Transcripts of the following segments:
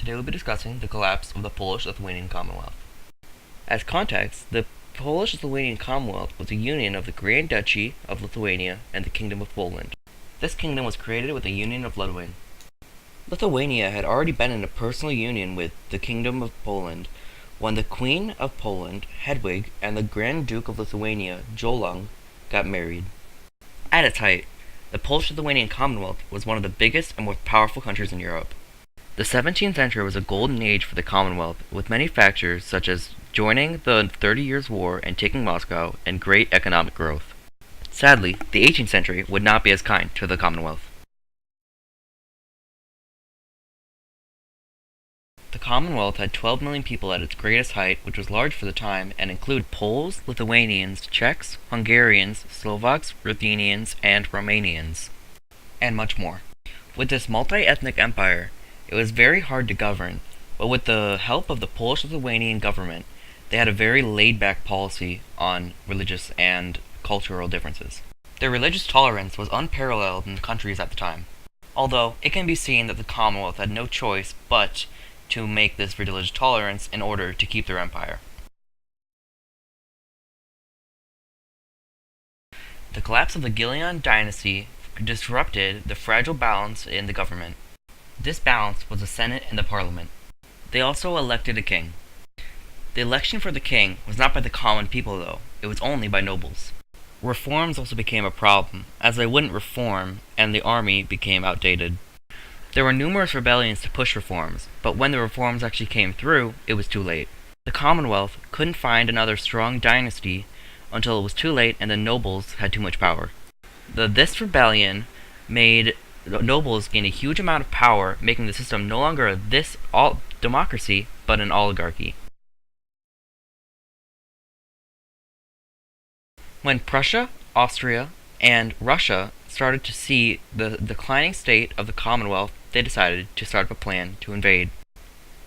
Today we'll be discussing the collapse of the Polish-Lithuanian Commonwealth. As context, the Polish-Lithuanian Commonwealth was a union of the Grand Duchy of Lithuania and the Kingdom of Poland. This kingdom was created with the Union of Ludwig. Lithuania had already been in a personal union with the Kingdom of Poland when the Queen of Poland, Hedwig, and the Grand Duke of Lithuania, Jolung, got married. At its height, the Polish-Lithuanian Commonwealth was one of the biggest and most powerful countries in Europe. The 17th century was a golden age for the Commonwealth, with many factors such as joining the 30 Years' War and taking Moscow, and great economic growth. Sadly, the 18th century would not be as kind to the Commonwealth. The Commonwealth had 12 million people at its greatest height, which was large for the time, and included Poles, Lithuanians, Czechs, Hungarians, Slovaks, Ruthenians, and Romanians, and much more. With this multi-ethnic empire, it was very hard to govern, but with the help of the Polish-Lithuanian government, they had a very laid-back policy on religious and cultural differences. Their religious tolerance was unparalleled in the countries at the time, although it can be seen that the Commonwealth had no choice but to make this religious tolerance in order to keep their empire. The collapse of the Gillian dynasty disrupted the fragile balance in the government. This balance was the Senate and the Parliament. They also elected a king. The election for the king was not by the common people though, it was only by nobles. Reforms also became a problem, as they wouldn't reform and the army became outdated. There were numerous rebellions to push reforms, but when the reforms actually came through, it was too late. The Commonwealth couldn't find another strong dynasty until it was too late and the nobles had too much power. This rebellion made the nobles gain a huge amount of power, making the system no longer a democracy, but an oligarchy. When Prussia, Austria, and Russia started to see the declining state of the Commonwealth, they decided to start up a plan to invade.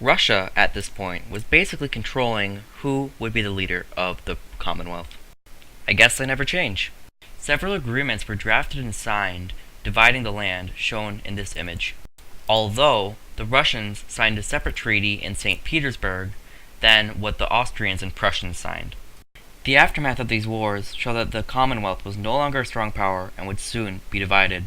Russia, at this point, was basically controlling who would be the leader of the Commonwealth. I guess they never change. Several agreements were drafted and signed, dividing the land, shown in this image. Although the Russians signed a separate treaty in St. Petersburg than what the Austrians and Prussians signed. The aftermath of these wars showed that the Commonwealth was no longer a strong power and would soon be divided.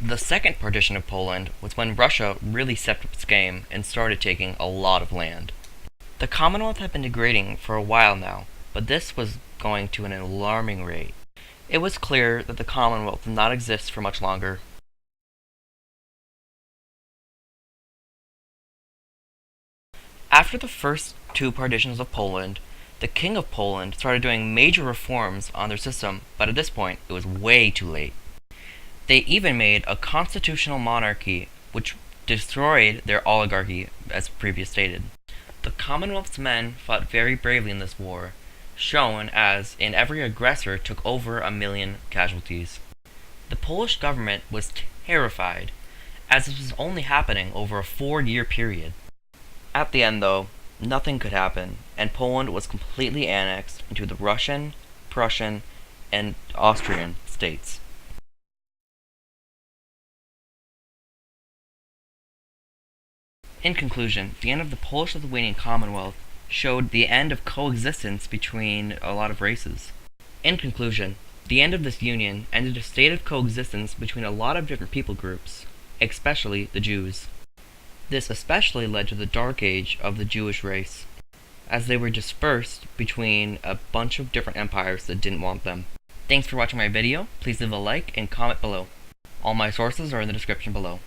The second partition of Poland was when Russia really stepped up its game and started taking a lot of land. The Commonwealth had been degrading for a while now, but this was going to an alarming rate. It was clear that the Commonwealth would not exist for much longer. After the first two partitions of Poland, the King of Poland started doing major reforms on their system, but at this point, it was way too late. They even made a constitutional monarchy, which destroyed their oligarchy, as previously stated. The Commonwealth's men fought very bravely in this war, shown as in every aggressor took over 1 million casualties. The Polish government was terrified, as this was only happening over a 4-year period. At the end, though, nothing could happen, and Poland was completely annexed into the Russian, Prussian, and Austrian states. In conclusion, the end of the Polish-Lithuanian Commonwealth showed the end of coexistence between a lot of races. In conclusion, the end of this union ended a state of coexistence between a lot of different people groups, especially the Jews. This especially led to the Dark Age of the Jewish race, as they were dispersed between a bunch of different empires that didn't want them. Thanks for watching my video. Please leave a like and comment below. All my sources are in the description below.